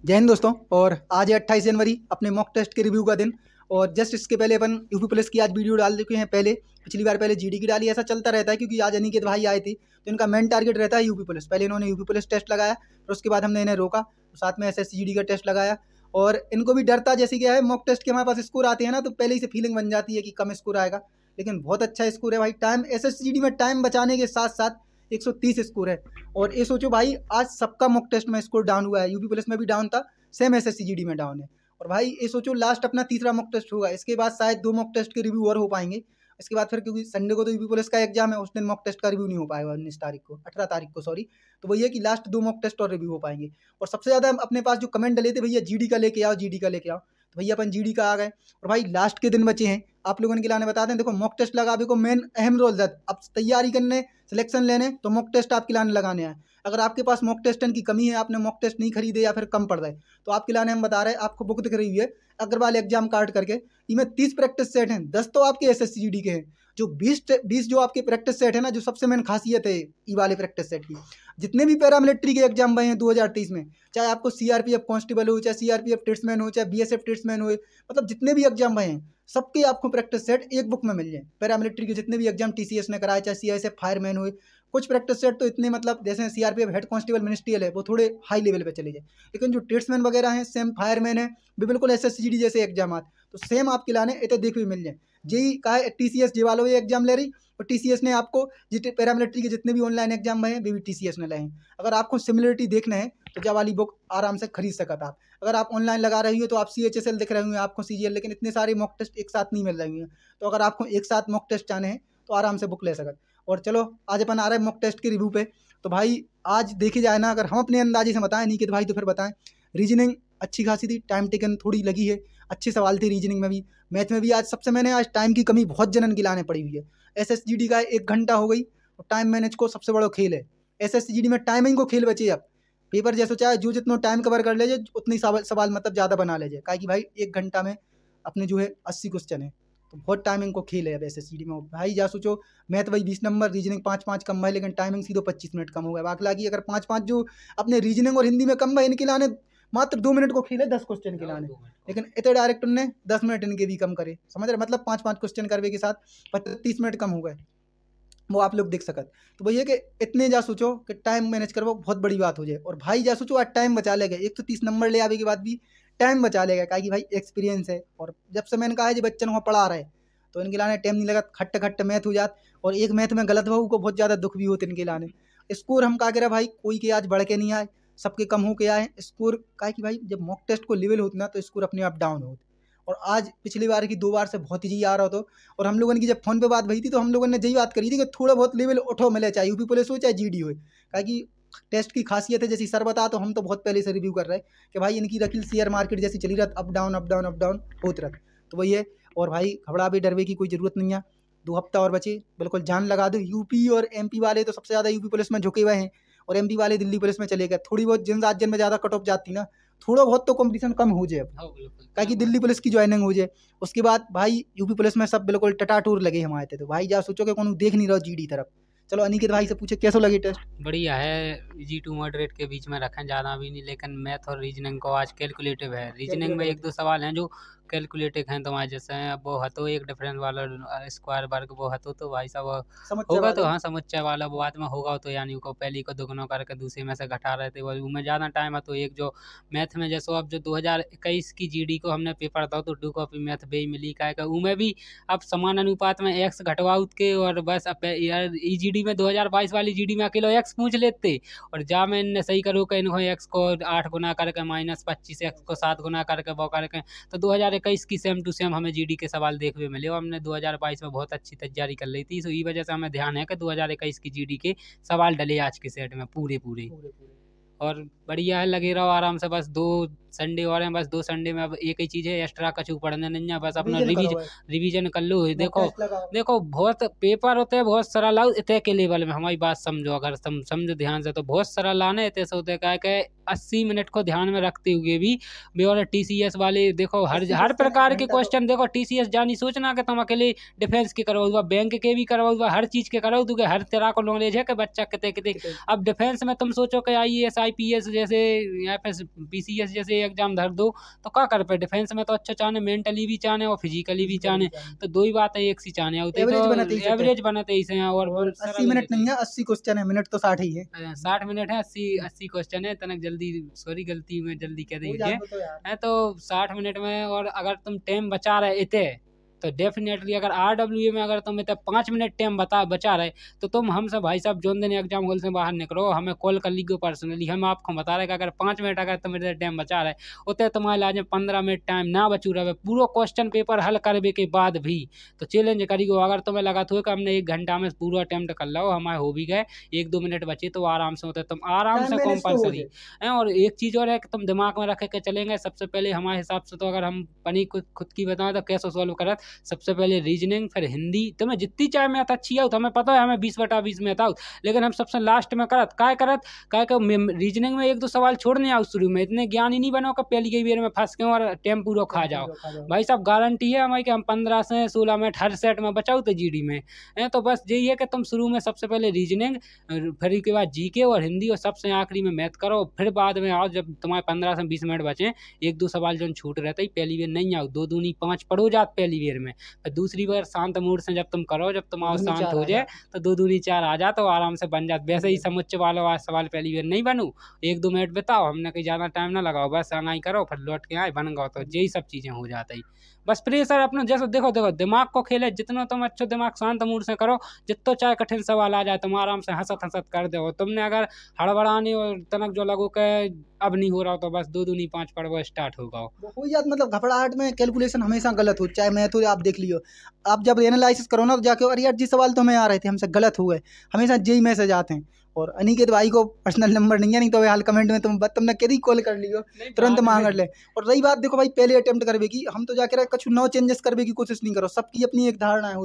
जय हिंद दोस्तों। और आज है 28 जनवरी, अपने मॉक टेस्ट के रिव्यू का दिन। और जस्ट इसके पहले अपन यूपी पुलिस की आज वीडियो डाल चुके हैं। पिछली बार पहले जीडी की डाली। ऐसा चलता रहता है क्योंकि आज अनिकेत भाई आए थे तो इनका मेन टारगेट रहता है यूपी पुलिस। पहले इन्होंने यूपी पुलिस टेस्ट लगाया, फिर उसके बाद हमने इन्हें रोका, तो साथ में एसएससी जीडी का टेस्ट लगाया। और इनको भी डर था, जैसे क्या है मॉक टेस्ट के हमारे पास स्कोर आते हैं ना, तो पहले ही से फीलिंग बन जाती है कि कम स्कोर आएगा, लेकिन बहुत अच्छा स्कोर है भाई। टाइम एसएससी जीडी में टाइम बचाने के साथ साथ 130 स्कोर है। और ये सोचो भाई, आज सबका मॉक टेस्ट में स्कोर डाउन हुआ है, यूपी पुलिस में भी डाउन था, सेम एसएससी जीडी में डाउन है। और भाई ये सोचो, लास्ट अपना तीसरा मॉक टेस्ट होगा, इसके बाद शायद 2 मॉक टेस्ट के रिव्यू और हो पाएंगे। इसके बाद फिर क्योंकि संडे को तो यूपी पुलिस का एग्जाम है, उस दिन मॉक टेस्ट का रिव्यू नहीं हो पाएगा, 18 तारीख को सॉरी। तो वही है कि लास्ट 2 मॉक टेस्ट और रिव्यू हो पाएंगे। और सबसे ज़्यादा अपने पास जो कमेंट डले थे, भैया जीडी का लेके आओ, जीडी का लेके आओ, तो भैया अपन जीडी का आ गए। और भाई लास्ट के दिन बचे हैं, आप लोगों के लाने बता दें, देखो मॉक टेस्ट लगावे को मेन अहम रोल है। अब तैयारी करने, सिलेक्शन लेने, तो मॉक टेस्ट आपके लाने लगाने आए। अगर आपके पास मॉक टेस्टन की कमी है, आपने मॉक टेस्ट नहीं खरीदे या फिर कम पड़ रहे, तो आपके लाने हम बता रहे हैं, आपको बुक दिख रही है अग्रवाल एग्जाम कार्ड करके, इनमें 30 प्रैक्टिस सेट हैं, 10 तो आपके एसएससी जीडी के हैं। जो 20 जो आपके प्रैक्टिस सेट है ना, जो सबसे मेन खासियत है ई वाले प्रैक्टिस सेट की, जितने भी पैरामिलिट्री के एग्जाम भरे हैं 2023 में, चाहे आपको सीआरपीएफ कांस्टेबल हो, चाहे सीआरपीएफ ट्रेड्समैन हो, चाहे बीएसएफ ट्रेड्समैन हो, मतलब जितने भी एग्जाम भरे हैं सबके आपको प्रैक्टिस सेट एक बुक में मिल जाए। पैरामिलिट्री के जितने भी एग्जाम टीसीएस ने कराए, चाहे सीआईएसएफ फायरमैन हुए, कुछ प्रैक्टिस सेट तो इतने, मतलब जैसे सीआरपीएफ हेड कांस्टेबल मिनिस्ट्रियल है, वो थोड़े हाई लेवल पे चले जाए, लेकिन जो ट्रेड्समैन वगैरह हैं, सेम फायरमैन है, भी बिल्कुल एसएससी जीडी जैसे एग्जाम, तो सेम आपके लाने इतने देख भी मिल जाए। जेई का है, टीसीएस जे वालों ये एग्जाम ले रही, और टीसीएस ने आपको पैरामिलिट्री के जितने भी ऑनलाइन एग्जाम हैं, वे भी टीसीएस ने ले हैं। अगर आपको सिमिलरिटी देखना है तो जा वाली बुक आराम से खरीद सकता आप। अगर आप ऑनलाइन लगा रही हो तो आप सीएचएसएल दिख रहे होंगे आपको, सीजीएल, लेकिन इतने सारे मॉक टेस्ट एक साथ नहीं मिल रहे हैं। तो अगर आपको एक साथ मॉक टेस्ट चाहने हैं तो आराम से बुक ले सकते। और चलो आज अपन आ रहे हैं मॉक टेस्ट के रिव्यू पे। तो भाई आज देखी जाए ना, अगर हम अपने अंदाजे से बताएं, नहीं कि तो भाई तो फिर बताएं। रीजनिंग अच्छी खासी थी, टाइम टेकन थोड़ी लगी है, अच्छे सवाल थे रीजनिंग में भी, मैथ में भी। आज सबसे मैंने आज टाइम की कमी बहुत जनन की लाने पड़ी हुई है। एसएसजीडी का 1 घंटा हो गई, और टाइम मैनेज को सबसे बड़ा खेल है एसएसजीडी में, टाइमिंग को खेल बचे। अब पेपर जैसे चाहे जो जितना टाइम कवर कर ले, उतनी सवाल मतलब ज़्यादा बना ले, क्या कि भाई 1 घंटा में अपने जो है 80 क्वेश्चन है, तो बहुत टाइमिंग को खेल है अब एसएसजीडी में। भाई जा सोचो, मैथ वही 20 नंबर, रीजनिंग 5-5 कम है, लेकिन टाइमिंग सीधो 25 मिनट कम हो गया। बाकी लगी अगर 5-5 जो अपने रीजनिंग और हिंदी में कम है, इनके लाने मात्र 2 मिनट को खेले 10 क्वेश्चन के लाने, लेकिन इतने डायरेक्ट उनने 10 मिनट इनके भी कम करे, समझ रहे, मतलब 5-5 क्वेश्चन करवे के साथ 30 मिनट कम हो गए, वो आप लोग देख सकत। तो भैया कि इतने जा सोचो कि टाइम मैनेज करवाओ, बहुत बड़ी बात हो जाए। और भाई जा सोचो, आज टाइम बचा ले गए, 130 नंबर ले आवे के बाद भी टाइम बचा लेगा, क्या कि भाई एक्सपीरियंस है। और जब से मैंने कहा है जो बच्चन को पढ़ा रहे, तो इनके लाने टाइम नहीं लगा, खट्ट मैथ हो जात। और एक मैथ में गलत बहू को बहुत ज़्यादा दुख भी होते इनके लाने। स्कोर हम कहा करें भाई, कोई के आज बढ़ के नहीं आए, सबके कम हो के आए स्कोर। क्या कि भाई जब मॉक टेस्ट को लेवल होती ना, तो स्कोर अपने आप डाउन होते। और आज पिछली बार की 2 बार से बहुत ही आ रहा था। और हम लोगों की जब फोन पे बात भई थी, तो हम लोगों ने यही बात करी थी कि थोड़ा बहुत लेवल उठो मिले, चाहे यूपी पुलिस हो चाहे जीडी हो। क्या कि टेस्ट की खासियत है, जैसी सर बता, तो हम तो बहुत पहले से रिव्यू कर रहे हैं कि भाई इनकी रकील शेयर मार्केट जैसी चली रहा, up down up down up down होत रहा। तो वही है। और भाई घबरा भी डरवे की कोई ज़रूरत नहीं है, 2 हफ्ता और बचे, बिल्कुल जान लगा दो। यूपी और एमपी वाले तो सबसे ज़्यादा यूपी पुलिस में झुके हुए हैं, और एमपी वाले दिल्ली पुलिस में चले गए। थोड़ी बहुत जिन राज्य में ज़्यादा कट ऑफ जाती ना, थोड़ा बहुत तो कंपटीशन कम हो जाए, क्या कि दिल्ली पुलिस की ज्वाइनिंग हो जाए। उसके बाद भाई यूपी पुलिस में सब बिल्कुल टटाटूर लगे हम आए थे। तो भाई जा सोचो कि कौन देख नहीं रहा जीडी तरफ। चलो अनिकेत भाई से पूछे कैसा लगे टेस्ट। बढ़िया है, इजी टू मॉडरेट के बीच में रखें, ज़्यादा भी नहीं, लेकिन मैथ और रीजनिंग को आज कैलकुलेटिव है। रीजनिंग में 1-2 सवाल हैं जो कैलकुलेटिव हैं, तो आज जैसे हैं वो हतो एक डिफरेंस वाला स्क्वायर वर्ग वो हतो, तो भाई साहब होगा तो हाँ समुच्चय वाला वो बाद में होगा, तो यानी को पहली को दुगुना करके दूसरे में से घटा रहे थे, वो उनमें ज़्यादा टाइम है। तो एक जो मैथ में जैसो अब जो 2021 की जीडी को हमने पेपर था, तो 2 कॉपी मैथ बे मिली का उनमें भी अब समान अनुपात में एक्स घटवाउत के, और बस अब ई जीडी में 2022 वाली जीडी में अकेले एक्स पूछ लेते, और जा में इनने सही करो कि इनको एक्स को 8 गुना करके -25 एक्स को 7 गुना करके वो करके, तो 2021 की सेम टू सेम हमें जीडी के सवाल देखने मिले, और हमने 2022 में बहुत अच्छी तैयारी कर ली थी। तो ये वजह से हमें ध्यान है कि 2021 की जीडी के सवाल डले आज के सेट में पूरे। और बढ़िया है, लगे रहो आराम से, बस 2 संडे और हैं, बस 2 संडे में अब एक ही चीज़ है, एक्स्ट्रा कछु पढ़ने नहीं है, बस अपना रिवीजन कर लो। देखो बहुत पेपर होते हैं, बहुत सरल इतने के लेवल में, हमारी बात समझो, अगर समझो ध्यान से, तो बहुत सरल आने इतने से होते क्या है कि 80 मिनट को ध्यान में रखते हुए भी और TCS वाले देखो हर प्रकार के क्वेश्चन देखो TCS जानी सोचना कि तुम अकेले डिफेंस के करवाओ, बैंक के भी करवाओ, हर चीज के कराओ, तो हर तरह को नॉलेज है कि बच्चा कितने कितने। अब डिफेंस में तुम सोचो कि IAS IPS जैसे या फिर PCS जैसे एग्जाम धर दो तो क्या कर पे। डिफेंस में तो अच्छा चाहने, मेंटली भी चाहने और फिजिकली भी चाहने, तो दो ही बात है, एक सी चाहने होते तो एवरेज बनाते ही से। और 80 मिनट नहीं है, 80 क्वेश्चन है, मिनट तो 60 ही है। 60 मिनट है, 80 क्वेश्चन है। तनक जल्दी सॉरी गलती में जल्दी कह दीजिए है तो 60 मिनट में। और अगर तुम टाइम बचा रहे इतने तो डेफिनेटली अगर RWA में अगर तुम इतना 5 मिनट टाइम बचा रहे तो तुम हमसे भाई साहब जोन दिन एग्जाम हॉल से बाहर निकलो, हमें कॉल कर लीजिए पर्सनली। हम आपको बता रहे कि अगर 5 मिनट अगर तुम इतना टाइम बचा रहे उतने तुम्हारे लाज में 15 मिनट टाइम ना बचू रहे पूरा क्वेश्चन पेपर हल करने के बाद भी तो चैलेंज करियो। अगर तुम्हें लगा तो कि हमने 1 घंटा में पूरा अटेम्प्ट कर लो, हमारे हो भी गए 1-2 मिनट बचे तो आराम से होते, तुम आराम से कंपलसरी है। और एक चीज़ और है कि तुम दिमाग में रख के चलेंगे। सबसे पहले हमारे हिसाब से तो अगर हम पनी खुद की बताएं तो कैसे सॉल्व करत, सबसे पहले रीजनिंग, फिर हिंदी। तुम्हें जितनी चाहे मैथ अच्छी आओ, हमें पता है हमें 20/20 मैथ आओ, लेकिन हम सबसे लास्ट में करत काय रीजनिंग में 1-2 सवाल छोड़ने आओ शुरू में। इतने ज्ञान ही नहीं बनो कि पहली कई बार में फंस गए और टाइम पूरा खा जाओ। भाई साहब गारंटी है हमारी कि हम 15 से 16 मिनट हर सेट में बचाओ तो GD में है। तो बस यही है कि तुम शुरू में सबसे पहले रीजनिंग, फिर के बाद GK और हिंदी, और सबसे आखिरी में मैथ करो। फिर बाद में आओ जब तुम्हारे 15 से 20 मिनट बचे 1-2 सवाल जो छूट रहता ही पहली बार नहीं आओ, 2 दूनी 5 पढ़ो जात पहली बार में। फिर दूसरी बार शांत मूड से जब तुम करो, जब तुम्हारा शांत हो जाए तो 2 दूनी 4 आ जाए तो आराम से बन जाते। वैसे ही समुच्चय वालों आज सवाल पहली बार नहीं बनू, 1-2 मिनट बिताओ, हमने कहीं ज़्यादा टाइम ना लगाओ, बस आना करो फिर लौट के आए बन गो, तो यही सब चीज़ें हो जाती। बस प्रेशर अपना जैसे देखो दिमाग को खेले, जितना तुम अच्छा दिमाग शांत मूड से करो, जितना चाहे कठिन सवाल आ जाए तुम आराम से हंसत कर दो। तुमने अगर हड़बड़ाने और तनक जो लगो के अब नहीं हो रहा तो बस 2 दूनी 5 पढ़ वो स्टार्ट होगा। हो जात मतलब घबराहट में कैलकुलेशन हमेशा गलत हो, चाहे मैथ हो। आप देख लियो, आप जब एनालिसिस करो ना तो जाके अरे यार जी सवाल तो हमें आ रहे थे हमसे गलत हुए, हमेशा जेई मैसेज आते हैं। और अनिकेत भाई को पर्सनल नंबर नहीं है, नहीं तो हाल कमेंट में तुमने कभी कॉल कर लियो तुरंत मांग ले। और रही बात देखो भाई पहले अटेम्प्ट करवे की, हम तो जाके कुछ नौ चेंजेस करवे की कोशिश नहीं करो। सबकी अपनी एक धारणा है,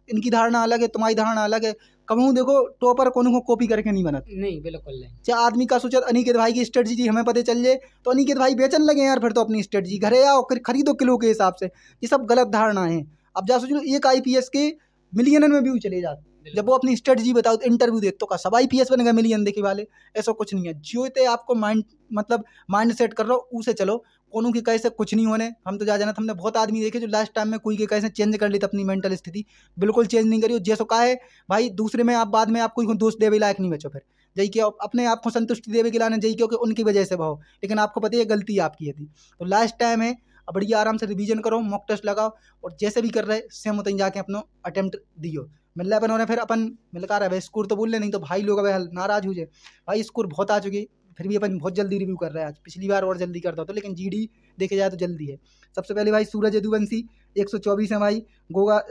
इनकी धारणा अलग है, तुम्हारी धारणा अलग है। कहूँ देखो टॉपर को कॉपी करके नहीं बनत, नहीं बिल्कुल नहीं। चाहे आदमी का सोचा अनिकेत भाई की स्ट्रेटजी हमें पता चल जाए तो अनिकेत भाई बेचन लगे यार, फिर तो अपनी स्ट्रेटजी घरे आओ खरीदो किलो के हिसाब से। ये सब गलत धारणा है। अब जा सोचो एक IPS के मिलियन में व्यू चले जाते, जब वो अपनी स्ट्रेटजी बताओ तो इंटरव्यू दे तो का सब IPS बनेगा मिलियन देखे वाले, ऐसा कुछ नहीं है। जो ते आपको माइंड सेट कर रहा हो उसे चलो, कोनो की कैसे कुछ नहीं होने। हम तो जा जाना, हमने बहुत आदमी देखे जो लास्ट टाइम में कोई के कैसे चेंज कर लेते अपनी मेंटल स्थिति। बिल्कुल चेंज नहीं करियो, जैसो का है भाई दूसरे में आप बाद में आप कोई को दोष देवे लायक नहीं बचो। फिर जई के अपने आप को संतुष्टि देवे के लाने जई क्योंकि उनकी वजह से भाव, लेकिन आपको पता है गलती आपकी थी। तो लास्ट टाइम है, अब बढ़िया आराम से रिवीजन करो, मॉक टेस्ट लगाओ, और जैसे भी कर रहे सेम उतनी जाके अपना अटेम्प्ट दियो। मिल रहा अपन फिर अपन मिलकर रहा है स्कोर तो बोल ले, नहीं तो भाई लोग अब नाराज हो जाए। भाई स्कोर बहुत आ चुकी, फिर भी अपन बहुत जल्दी रिव्यू कर रहे हैं आज, पिछली बार और जल्दी करता तो, लेकिन GD देखे जाए तो जल्दी है। सबसे पहले भाई सूरज यदुवंशी 124 है भाई,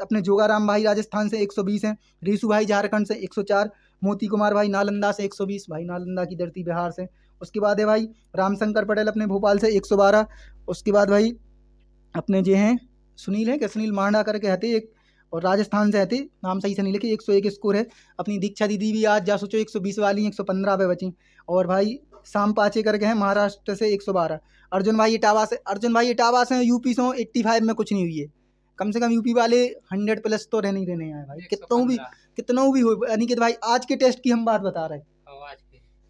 अपने जोगाराम भाई राजस्थान से 120 हैं, रीसू भाई झारखंड से 104, मोती कुमार भाई नालंदा से 120, भाई नालंदा की धरती बिहार से। उसके बाद है भाई रामशंकर पटेल अपने भोपाल से 112। उसके बाद भाई अपने जो हैं सुनील है क्या, सुनील मांडा करके हते एक, और राजस्थान से हते, नाम सही से नहीं लिखे, 101 स्कोर है। अपनी दीक्षा दीदी भी आज जा सोचो 120 वाली 115 पे बची। और भाई शाम पाचे करके हैं महाराष्ट्र से 112। अर्जुन भाई इटावा से UP से 85 में कुछ नहीं हुई है। कम से कम UP वाले 100+ तो रहने ही रहने हैं भाई, कितना भी हो। अनिकेत भाई आज के टेस्ट की हम बात बता रहे हैं,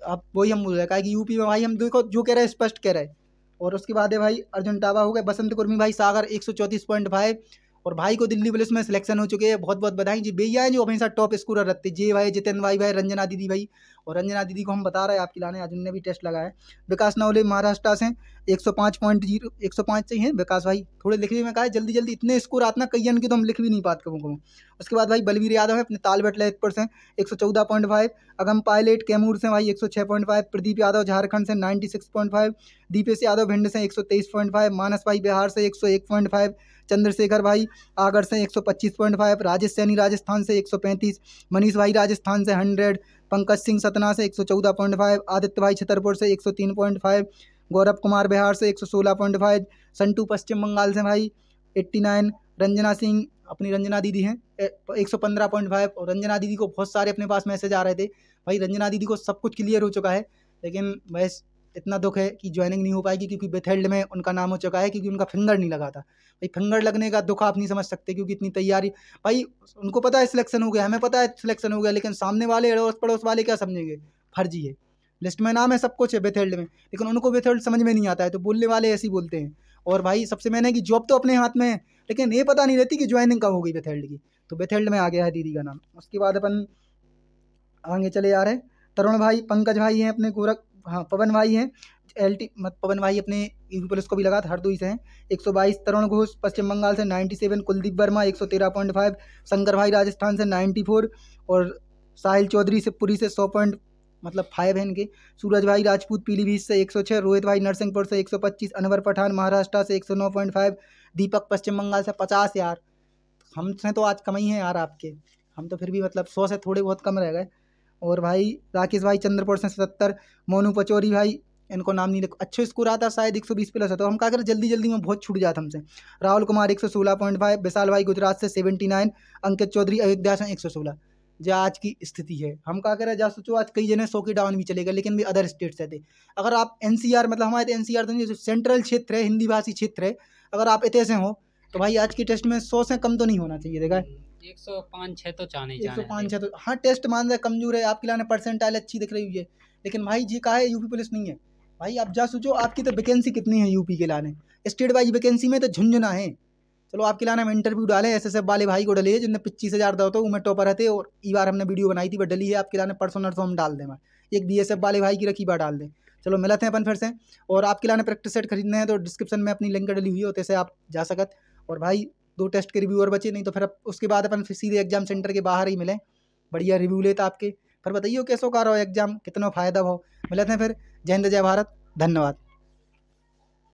अब वही हम बोल रहे हैं कि UP में भाई हम देखो जो कह रहे हैं स्पष्ट कह रहे हैं। और उसके बाद है भाई अर्जुन टावा हो गए, बसंत कुर्मी भाई सागर 134.5, और भाई को दिल्ली पुलिस में सिलेक्शन हो चुके हैं, बहुत बहुत बधाई जी। भैया है जो हमेशा टॉप स्कोरर रहते, जे भाई जितेंद्र भाई रंजना दीदी भाई, और रंजना दीदी को हम बता रहे हैं आपकी लाने, आज उनने भी टेस्ट लगाया। विकास नवले महाराष्ट्र से 105.0, 105 से हैं विकास भाई, थोड़े लिखने में कहा जल्दी इतने स्कोर आते ना कई के तो हम लिख भी नहीं पाते कभी। उसके बाद भाई बलवीर यादव है अपने तालबेट ललितपुर से 114.5, अगम पायलट कैमूर से भाई 106.5, प्रदीप यादव झारखंड से 96.5, दीपेश यादव भिंड से 123.5, मानस भाई बिहार से 101.5, चंद्रशेखर भाई आगरा से 125.5, राजेश सैनी राजस्थान से 135, मनीष भाई राजस्थान से 100, पंकज सिंह सतना से 114.5, आदित्य भाई छतरपुर से 103.5, गौरव कुमार बिहार से 116.5, संटू पश्चिम बंगाल से भाई 89, रंजना सिंह अपनी रंजना दीदी हैं 115.5। और रंजना दीदी को बहुत सारे अपने पास मैसेज आ रहे थे भाई, रंजना दीदी को सब कुछ क्लियर हो चुका है, लेकिन बस इतना दुख है कि ज्वाइनिंग नहीं हो पाएगी, क्योंकि बेथेल्ड में उनका नाम हो चुका है, क्योंकि उनका फिंगर नहीं लगा था। भाई फिंगर लगने का दुख आप नहीं समझ सकते, क्योंकि इतनी तैयारी, भाई उनको पता है सिलेक्शन हो गया, हमें पता है सिलेक्शन हो गया, लेकिन सामने वाले अड़ोस पड़ोस वाले क्या समझेंगे, फर्जी है। लिस्ट में नाम है, सब कुछ है बेथेल्ड में, लेकिन उनको बेथेल्ड समझ में नहीं आता है, तो बोलने वाले ऐसे ही बोलते हैं। और भाई सबसे मैंने कि जॉब तो अपने हाथ में है, लेकिन ये पता नहीं रहती कि ज्वाइनिंग कब होगी बेथेल्ड की। तो बेथेल्ड में आ गया है दीदी का नाम। उसके बाद अपन आगे चले आ रहे हैं। तरुण भाई, पंकज भाई हैं अपने गोरख, हाँ पवन भाई हैं LT, पवन भाई अपने यूपी पुलिस को भी लगा था, हरदोई से हैं। 122 तरुण घोष पश्चिम बंगाल से 97, कुलदीप वर्मा 113.5, शंकर भाई राजस्थान से 94, और साहिल चौधरी शिवपुरी से 100.5 है इनके। सूरज भाई राजपूत पीलीभीत से 106, रोहित भाई नरसिंहपुर से 125, अनवर पठान महाराष्ट्र से 109.5, दीपक पश्चिम बंगाल से 50। यार हमसे तो आज कम ही है यार आपके, हम तो फिर भी मतलब 100 से थोड़े बहुत कम रह गए। और भाई राकेश भाई चंद्रपुर से 77, मोनू पचौरी भाई, इनको नाम नहीं लिख, अच्छे स्कोर आता शायद 120 प्लस है, तो हम क्या करें जल्दी जल्दी में बहुत छूट जाता हमसे। राहुल कुमार 116.5, विशाल भाई गुजरात से 79, अंकित चौधरी अयोध्या से 116। जो आज की स्थिति है, हम क्या करें, जा सोचो आज कई जने 100 के डाउन भी चले गए, लेकिन भी अदर स्टेट से थे। अगर आप NCR, मतलब हमारे NCR तो नहीं, सेंट्रल क्षेत्र है, हिंदी भाषी क्षेत्र है, अगर आप इतने से हो तो भाई आज की टेस्ट में 100 से कम तो नहीं होना चाहिए। देखा 105-6 तो चाहने 105-6 तो हाँ, टेस्ट मान रहे कमजोर है, आपके लाने परसेंटाइल अच्छी दिख रही है, लेकिन भाई जी का है यूपी पुलिस नहीं है। भाई आप जा सोचो आपकी तो वैकेंसी कितनी है यूपी के लाने, स्टेट वाइज वैकेंसी में तो झुंझुना है। चलो आपके लाने हम इंटरव्यू डाले SSF वाले भाई को डले, जिनने 25,000 दो तो मैं टॉपर रहते, और ई बार हमने वीडियो बनाई थी, वह डली है आपके लाने, परसों नरसों हम डाल दें। एक BSF वाले भाई की रखी बार डाल दें। चलो मिलते हैं अपन फिर से, और आपके लाने प्रैक्टिस सेट खरीदने हैं तो डिस्क्रिप्शन में अपनी लिंक डली हुई है, उससे आप जा सकत। और भाई 2 टेस्ट के रिव्यू और बचे, नहीं तो फिर उसके बाद अपन फिर सीधे एग्जाम सेंटर के बाहर ही मिले, बढ़िया रिव्यू लेता आपके, फिर बताइए कैसो का रहो एग्जाम, कितना फ़ायदा हो। मिलते हैं फिर, जय हिंद जय भारत, धन्यवाद।